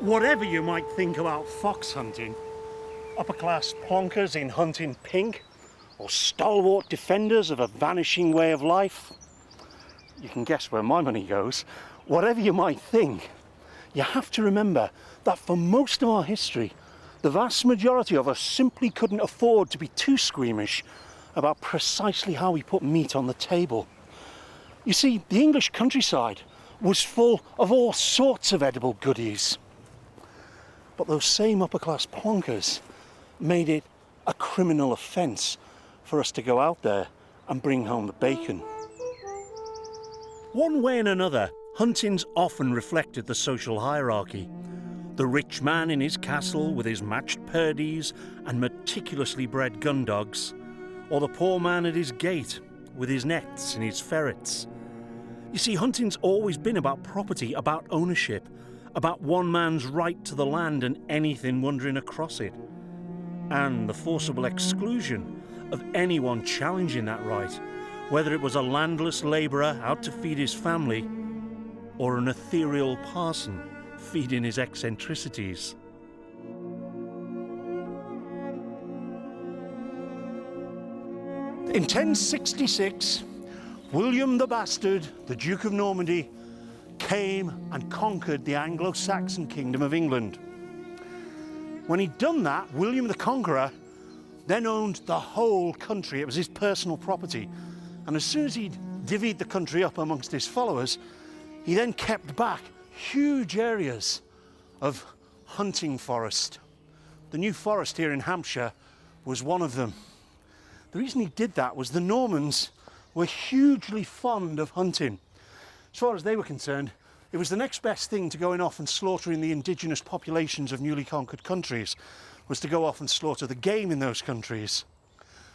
Whatever you might think about fox hunting, upper-class plonkers in hunting pink, or stalwart defenders of a vanishing way of life, you can guess where my money goes. Whatever you might think, you have to remember that for most of our history, the vast majority of us simply couldn't afford to be too squeamish about precisely how we put meat on the table. You see, the English countryside was full of all sorts of edible goodies. But those same upper-class plonkers made it a criminal offence for us to go out there and bring home the bacon. One way and another, hunting's often reflected the social hierarchy. The rich man in his castle with his matched perdies and meticulously bred gun dogs, or the poor man at his gate with his nets and his ferrets. You see, hunting's always been about property, about ownership, about one man's right to the land and anything wandering across it, and the forcible exclusion of anyone challenging that right, whether it was a landless labourer out to feed his family or an ethereal parson feeding his eccentricities. In 1066, William the Bastard, the Duke of Normandy, came and conquered the Anglo-Saxon Kingdom of England. When he'd done that, William the Conqueror then owned the whole country. It was his personal property. And as soon as he'd divvied the country up amongst his followers, he then kept back huge areas of hunting forest. The New Forest here in Hampshire was one of them. The reason he did that was the Normans were hugely fond of hunting. As far as they were concerned, it was the next best thing to going off and slaughtering the indigenous populations of newly conquered countries, was to go off and slaughter the game in those countries.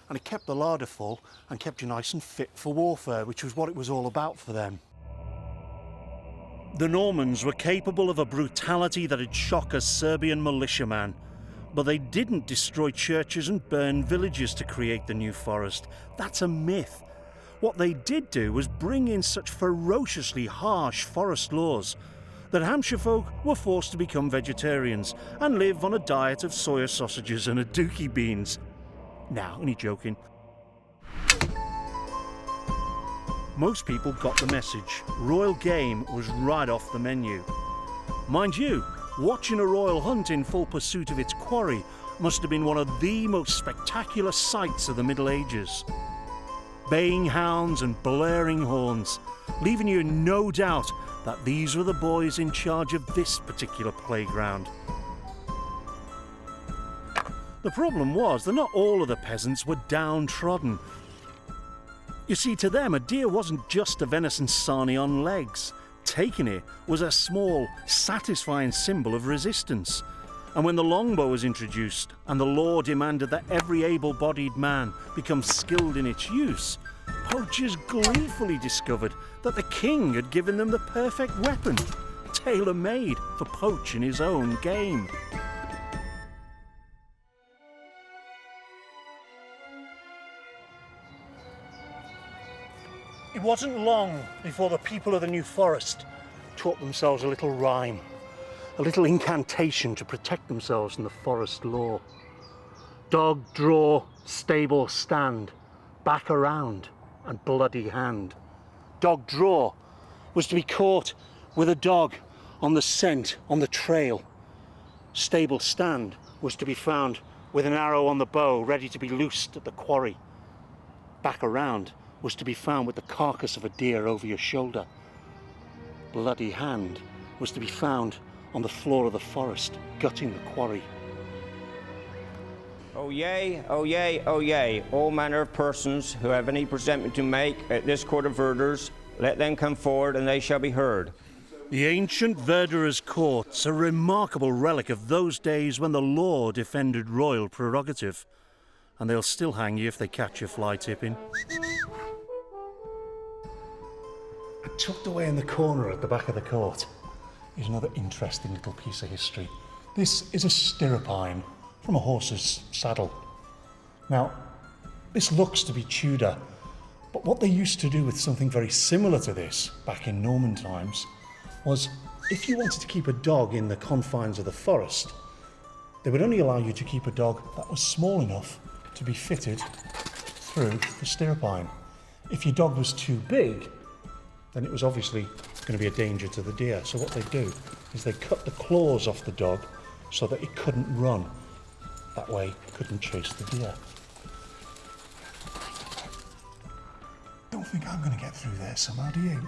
And it kept the larder full and kept you nice and fit for warfare, which was what it was all about for them. The Normans were capable of a brutality that'd shock a Serbian militiaman, but they didn't destroy churches and burn villages to create the New Forest. That's a myth. What they did do was bring in such ferociously harsh forest laws that Hampshire folk were forced to become vegetarians and live on a diet of soya sausages and aduki beans. Nah, only joking. Most people got the message. Royal game was right off the menu. Mind you, watching a royal hunt in full pursuit of its quarry must have been one of the most spectacular sights of the Middle Ages. Baying hounds and blaring horns, leaving you in no doubt that these were the boys in charge of this particular playground. The problem was that not all of the peasants were downtrodden. You see, to them, a deer wasn't just a venison sarnie on legs. Taking it was a small, satisfying symbol of resistance. And when the longbow was introduced and the law demanded that every able-bodied man become skilled in its use, poachers gleefully discovered that the king had given them the perfect weapon, tailor-made for poaching his own game. It wasn't long before the people of the New Forest taught themselves a little rhyme, a little incantation to protect themselves from the forest law. Dog draw, stable stand, back around and bloody hand. Dog draw was to be caught with a dog on the scent, on the trail. Stable stand was to be found with an arrow on the bow, ready to be loosed at the quarry. Back around was to be found with the carcass of a deer over your shoulder. Bloody hand was to be found on the floor of the forest, gutting the quarry. Oh yea, oh yea, oh yea, all manner of persons who have any presentment to make at this court of verders, let them come forward and they shall be heard. The ancient verdurer's court's a remarkable relic of those days when the law defended royal prerogative. And they'll still hang you if they catch you fly tipping. Tucked away in the corner at the back of the court is another interesting little piece of history. This is a stirrupine from a horse's saddle. Now, this looks to be Tudor, but what they used to do with something very similar to this back in Norman times was if you wanted to keep a dog in the confines of the forest, they would only allow you to keep a dog that was small enough to be fitted through the stirrup iron. If your dog was too big, then it was obviously going to be a danger to the deer. So what they do is they cut the claws off the dog so that it couldn't run. That way it couldn't chase the deer. Don't think I'm going to get through there somehow, do you?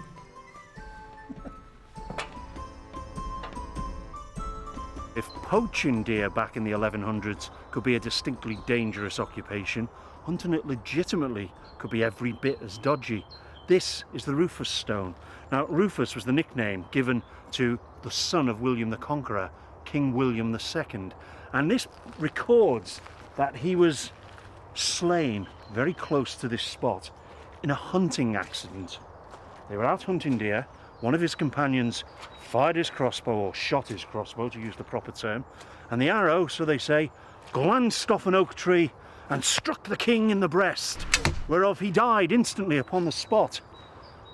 If poaching deer back in the 1100s could be a distinctly dangerous occupation, hunting it legitimately could be every bit as dodgy. This is the Rufus stone. Now, Rufus was the nickname given to the son of William the Conqueror, King William II, and this records that he was slain very close to this spot in a hunting accident. They were out hunting deer. One of his companions fired his crossbow, or shot his crossbow to use the proper term, and the arrow, so they say, glanced off an oak tree and struck the king in the breast, whereof he died instantly upon the spot,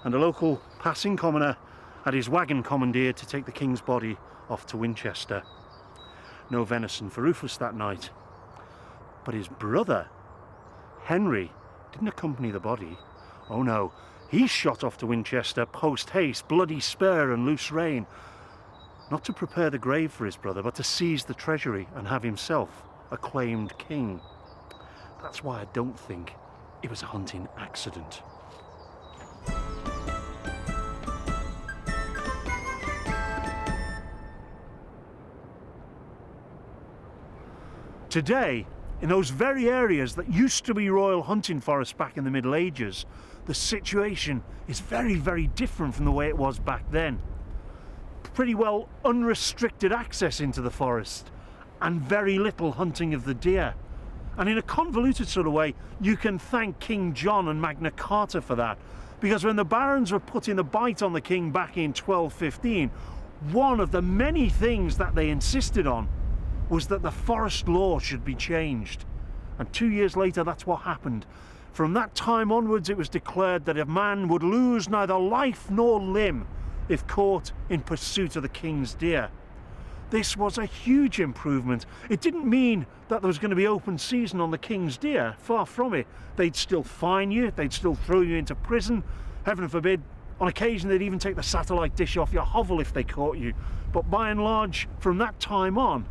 and a local passing commoner had his wagon commandeered to take the king's body off to Winchester. No venison for Rufus that night, but his brother, Henry, didn't accompany the body. Oh no, he shot off to Winchester post-haste, bloody spur and loose rein, not to prepare the grave for his brother, but to seize the treasury and have himself acclaimed king. That's why I don't think it was a hunting accident. Today, in those very areas that used to be royal hunting forests back in the Middle Ages, the situation is very, very different from the way it was back then. Pretty well unrestricted access into the forest and very little hunting of the deer. And in a convoluted sort of way, you can thank King John and Magna Carta for that, because when the barons were putting the bite on the king back in 1215, one of the many things that they insisted on was that the forest law should be changed. And 2 years later, that's what happened. From that time onwards, it was declared that a man would lose neither life nor limb if caught in pursuit of the king's deer. This was a huge improvement. It didn't mean that there was going to be open season on the king's deer. Far from it. They'd still fine you, they'd still throw you into prison. Heaven forbid, on occasion they'd even take the satellite dish off your hovel if they caught you. But by and large, from that time on,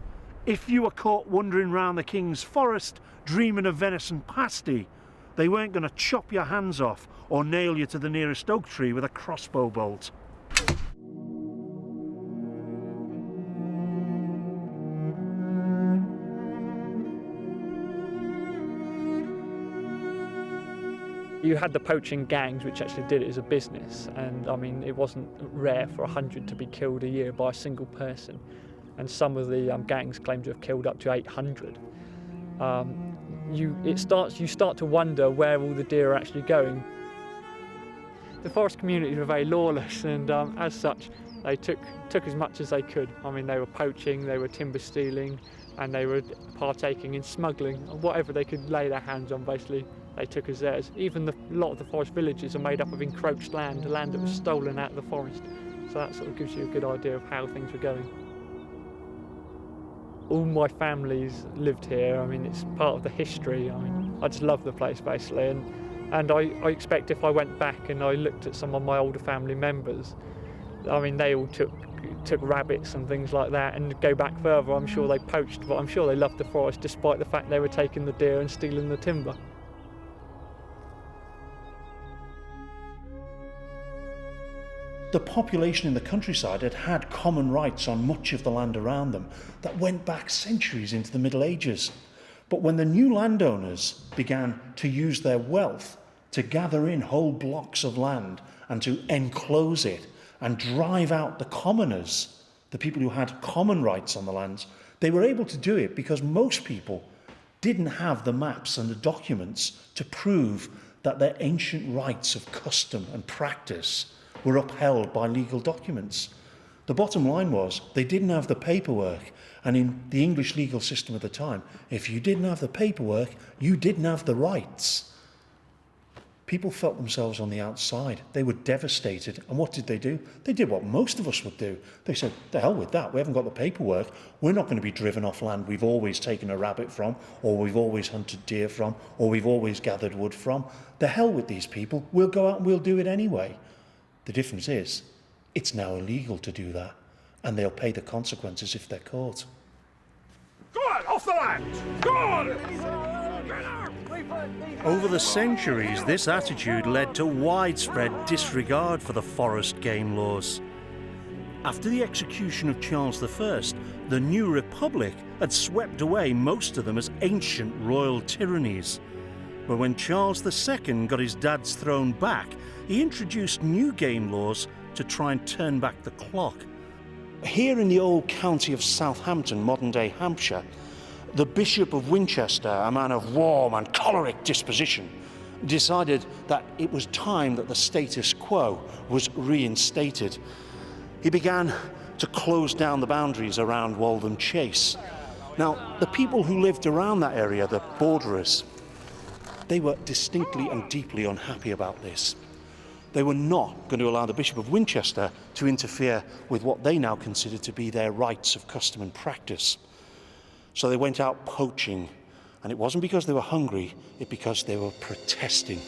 if you were caught wandering round the king's forest dreaming of venison pasty, they weren't going to chop your hands off or nail you to the nearest oak tree with a crossbow bolt. You had the poaching gangs which actually did it as a business, and I mean it wasn't rare for 100 to be killed a year by a single person, and some of the gangs claim to have killed up to 800. You start to wonder where all the deer are actually going. The forest communities were very lawless, and as such they took as much as they could. I mean, they were poaching, they were timber stealing, and they were partaking in smuggling. Whatever they could lay their hands on, basically they took as theirs. Even a lot of the forest villages are made up of encroached land that was stolen out of the forest. So that sort of gives you a good idea of how things were going. All my family's lived here. I mean, it's part of the history. I mean, I just love the place basically, and I expect if I went back and I looked at some of my older family members, I mean, they all took rabbits and things like that, and go back further, I'm sure they poached, but I'm sure they loved the forest despite the fact they were taking the deer and stealing the timber. The population in the countryside had had common rights on much of the land around them that went back centuries into the Middle Ages. But when the new landowners began to use their wealth to gather in whole blocks of land and to enclose it and drive out the commoners, the people who had common rights on the lands, they were able to do it because most people didn't have the maps and the documents to prove that their ancient rights of custom and practice were upheld by legal documents. The bottom line was they didn't have the paperwork, and in the English legal system at the time, if you didn't have the paperwork, you didn't have the rights. People felt themselves on the outside. They were devastated. And what did they do? They did what most of us would do. They said, the hell with that. We haven't got the paperwork. We're not going to be driven off land we've always taken a rabbit from, or we've always hunted deer from, or we've always gathered wood from. The hell with these people. We'll go out and we'll do it anyway. The difference is, it's now illegal to do that, and they'll pay the consequences if they're caught. Go on, off the land! Go on! Over the centuries, this attitude led to widespread disregard for the forest game laws. After the execution of Charles I, the new republic had swept away most of them as ancient royal tyrannies. But when Charles II got his dad's throne back, he introduced new game laws to try and turn back the clock. Here in the old county of Southampton, modern-day Hampshire, the Bishop of Winchester, a man of warm and choleric disposition, decided that it was time that the status quo was reinstated. He began to close down the boundaries around Waltham Chase. Now, the people who lived around that area, the borderers, they were distinctly and deeply unhappy about this. They were not going to allow the Bishop of Winchester to interfere with what they now considered to be their rights of custom and practice. So they went out poaching, and it wasn't because they were hungry, it's because they were protesting.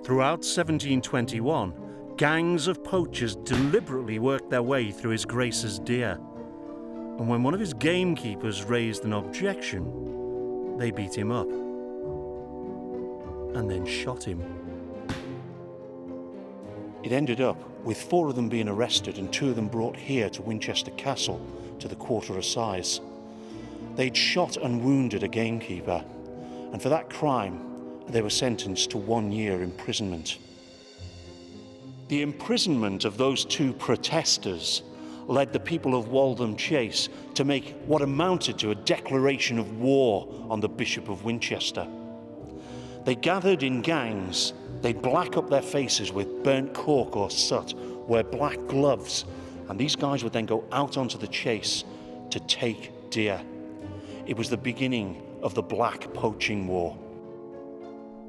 Throughout 1721, gangs of poachers deliberately worked their way through His Grace's deer. And when one of his gamekeepers raised an objection, they beat him up and then shot him. It ended up with 4 of them being arrested and 2 of them brought here to Winchester Castle to the Quarter Assize. They'd shot and wounded a gamekeeper, and for that crime they were sentenced to 1 year imprisonment. The imprisonment of those 2 protesters led the people of Waltham Chase to make what amounted to a declaration of war on the Bishop of Winchester. They gathered in gangs. They'd black up their faces with burnt cork or soot, wear black gloves, and these guys would then go out onto the chase to take deer. It was the beginning of the Black Poaching War.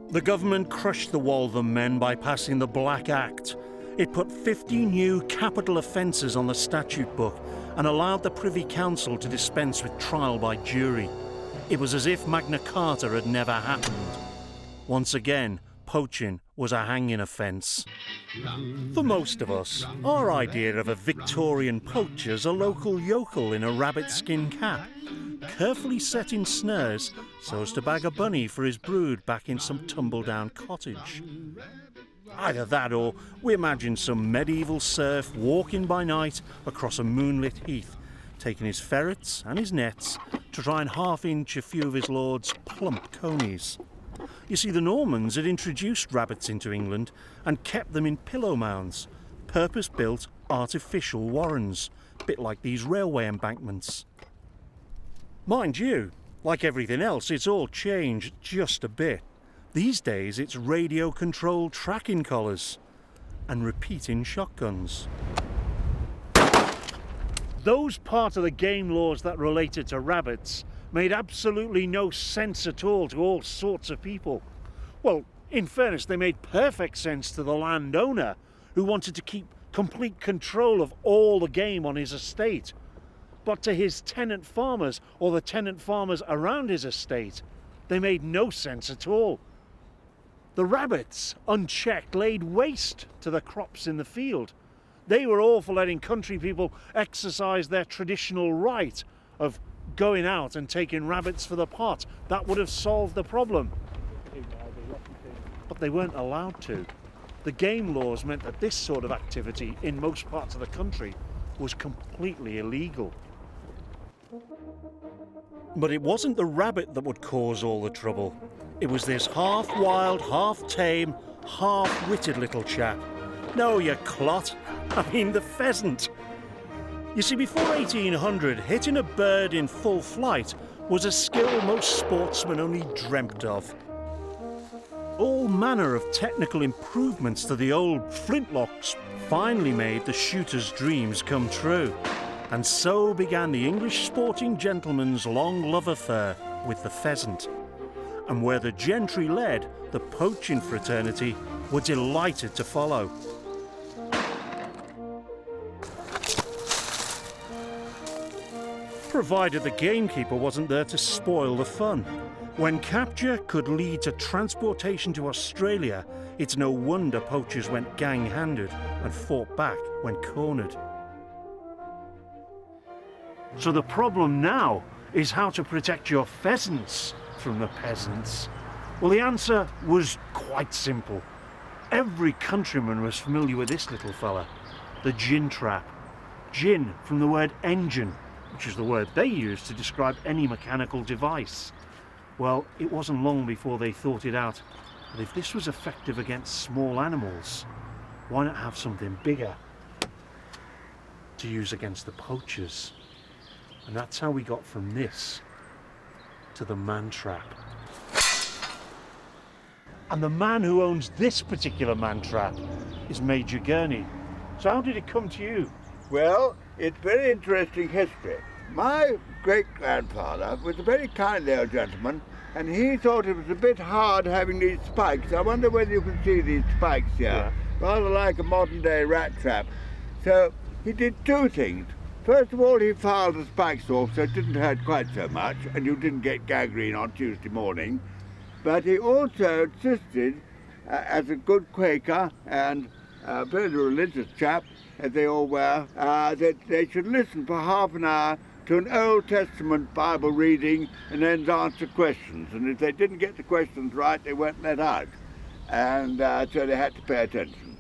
The government crushed the Waltham men by passing the Black Act. It put 50 new capital offences on the statute book and allowed the Privy Council to dispense with trial by jury. It was as if Magna Carta had never happened. Once again, poaching was a hanging offence. For most of us, our idea of a Victorian poacher is a local yokel in a rabbit skin cap, carefully set in snares so as to bag a bunny for his brood back in some tumble-down cottage. Either that or we imagine some medieval serf walking by night across a moonlit heath, taking his ferrets and his nets to try and half-inch a few of his lord's plump conies. You see, the Normans had introduced rabbits into England and kept them in pillow mounds, purpose-built artificial warrens, a bit like these railway embankments. Mind you, like everything else, it's all changed just a bit. These days it's radio-controlled tracking collars and repeating shotguns. Those part of the game laws that related to rabbits made absolutely no sense at all to all sorts of people. Well, in fairness, they made perfect sense to the landowner who wanted to keep complete control of all the game on his estate. But to his tenant farmers or the tenant farmers around his estate, they made no sense at all. The rabbits, unchecked, laid waste to the crops in the field. They were all for letting country people exercise their traditional right of going out and taking rabbits for the pot. That would have solved the problem. But they weren't allowed to. The game laws meant that this sort of activity in most parts of the country was completely illegal. But it wasn't the rabbit that would cause all the trouble. It was this half-wild, half-tame, half-witted little chap. No, you clot. I mean the pheasant. You see, before 1800, hitting a bird in full flight was a skill most sportsmen only dreamt of. All manner of technical improvements to the old flintlocks finally made the shooter's dreams come true. And so began the English sporting gentleman's long love affair with the pheasant. and where the gentry led, the poaching fraternity were delighted to follow. Provided the gamekeeper wasn't there to spoil the fun. When capture could lead to transportation to Australia, it's no wonder poachers went gang-handed and fought back when cornered. So the problem now is how to protect your pheasants from the peasants. Well, the answer was quite simple. Every countryman was familiar with this little fella, the gin trap. Gin from the word engine, which is the word they used to describe any mechanical device. Well, it wasn't long before they thought it out that if this was effective against small animals, why not have something bigger to use against the poachers? And that's how we got from this to the Mantrap. And the man who owns this particular Mantrap is Major Gurney. So how did it come to you? Well, it's very interesting history. My great-grandfather was a very kindly old gentleman, and he thought it was a bit hard having these spikes. I wonder whether you can see these spikes here. Yeah. Rather like a modern-day rat trap. So he did two things. First of all, he filed the spikes off so it didn't hurt quite so much, and you didn't get gangrene on Tuesday morning. But he also insisted, as a good Quaker and a very religious chap, as they all were, that they should listen for half an hour to an Old Testament Bible reading and then answer questions. And if they didn't get the questions right, they weren't let out. And so they had to pay attention.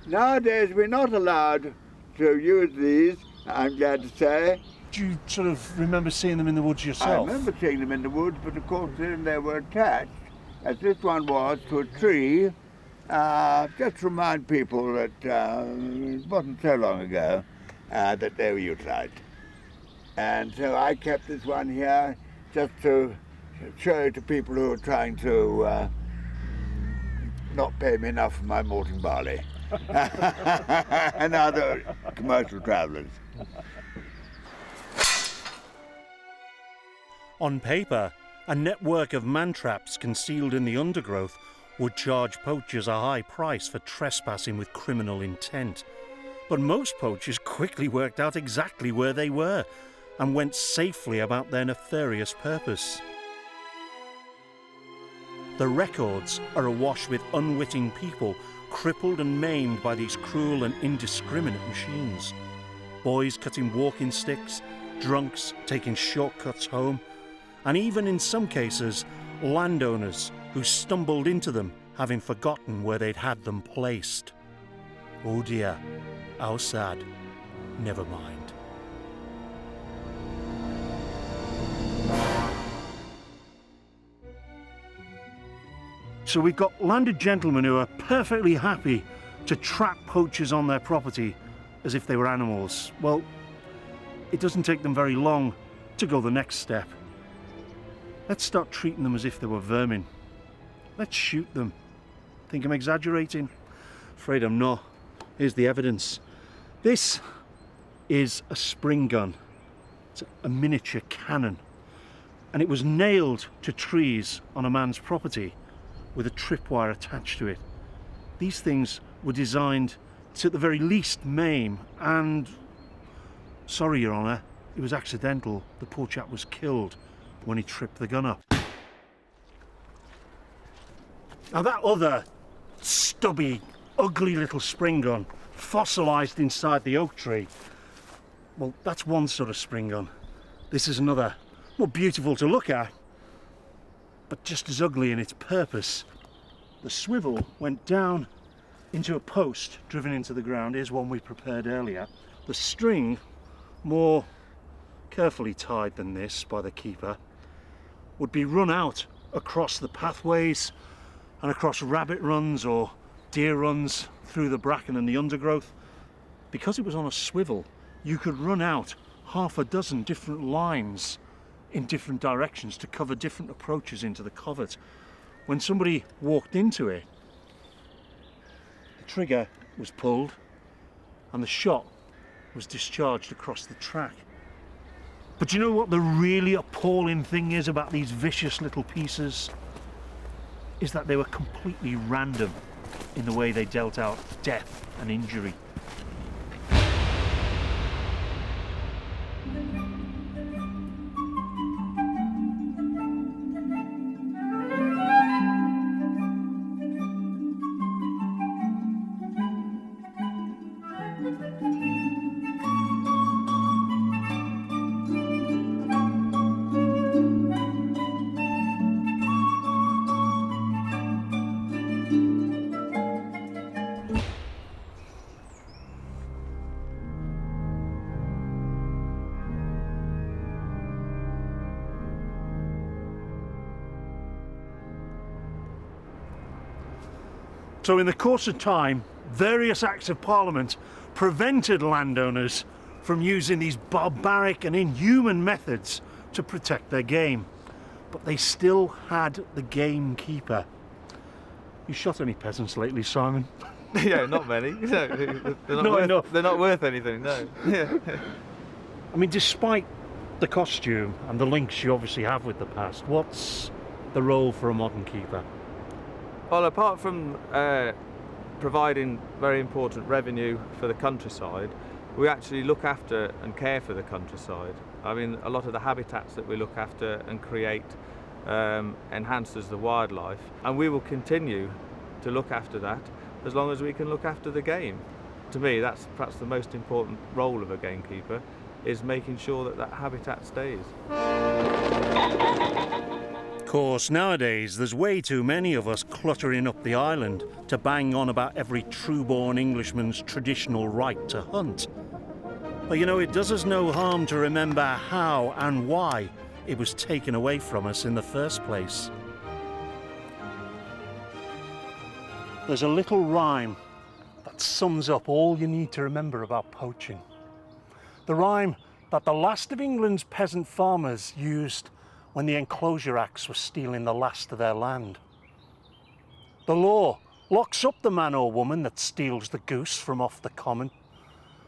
Nowadays, we're not allowed to use these, I'm glad to say. Do you sort of remember seeing them in the woods yourself? I remember seeing them in the woods, but of course then they were attached, as this one was, to a tree. Just to remind people that it wasn't so long ago that they were utilised. And so I kept this one here just to show it to people who are trying to not pay me enough for my malting barley. And other commercial travellers. On paper, a network of mantraps concealed in the undergrowth would charge poachers a high price for trespassing with criminal intent. But most poachers quickly worked out exactly where they were and went safely about their nefarious purpose. The records are awash with unwitting people crippled and maimed by these cruel and indiscriminate machines. Boys cutting walking sticks, drunks taking shortcuts home, and even in some cases, landowners who stumbled into them having forgotten where they'd had them placed. Oh dear, how sad. Never mind. So we've got landed gentlemen who are perfectly happy to trap poachers on their property as if they were animals. Well, it doesn't take them very long to go the next step. Let's start treating them as if they were vermin. Let's shoot them. Think I'm exaggerating? Afraid I'm not. Here's the evidence. This is a spring gun. It's a miniature cannon. And it was nailed to trees on a man's property with a tripwire attached to it. These things were designed to at the very least maim and... Sorry, Your Honour, it was accidental. The poor chap was killed when he tripped the gun up. Now that other stubby, ugly little spring gun, fossilised inside the oak tree, well, that's one sort of spring gun. This is another, more beautiful to look at, but just as ugly in its purpose. The swivel went down into a post driven into the ground. Here's one we prepared earlier. The string, more carefully tied than this by the keeper, would be run out across the pathways and across rabbit runs or deer runs through the bracken and the undergrowth. Because it was on a swivel, you could run out half a dozen different lines in different directions to cover different approaches into the covert. When somebody walked into it, the trigger was pulled and the shot was discharged across the track. But you know what the really appalling thing is about these vicious little pieces? Is that they were completely random in the way they dealt out death and injury. So in the course of time, various acts of parliament prevented landowners from using these barbaric and inhuman methods to protect their game. But they still had the gamekeeper. You shot any peasants lately, Simon? Yeah, not many. No, they're not worth anything, no. I mean, despite the costume and the links you obviously have with the past, what's the role for a modern keeper? Well, apart from providing very important revenue for the countryside, we actually look after and care for the countryside. I mean, a lot of the habitats that we look after and create enhances the wildlife, and we will continue to look after that as long as we can look after the game. To me, that's perhaps the most important role of a gamekeeper, is making sure that that habitat stays. Of course, nowadays there's way too many of us cluttering up the island to bang on about every true-born Englishman's traditional right to hunt. But you know, it does us no harm to remember how and why it was taken away from us in the first place. There's a little rhyme that sums up all you need to remember about poaching. The rhyme that the last of England's peasant farmers used when the Enclosure Acts were stealing the last of their land. The law locks up the man or woman that steals the goose from off the common,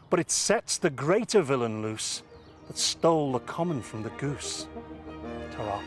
but it sets the greater villain loose that stole the common from the goose. Ta-ra.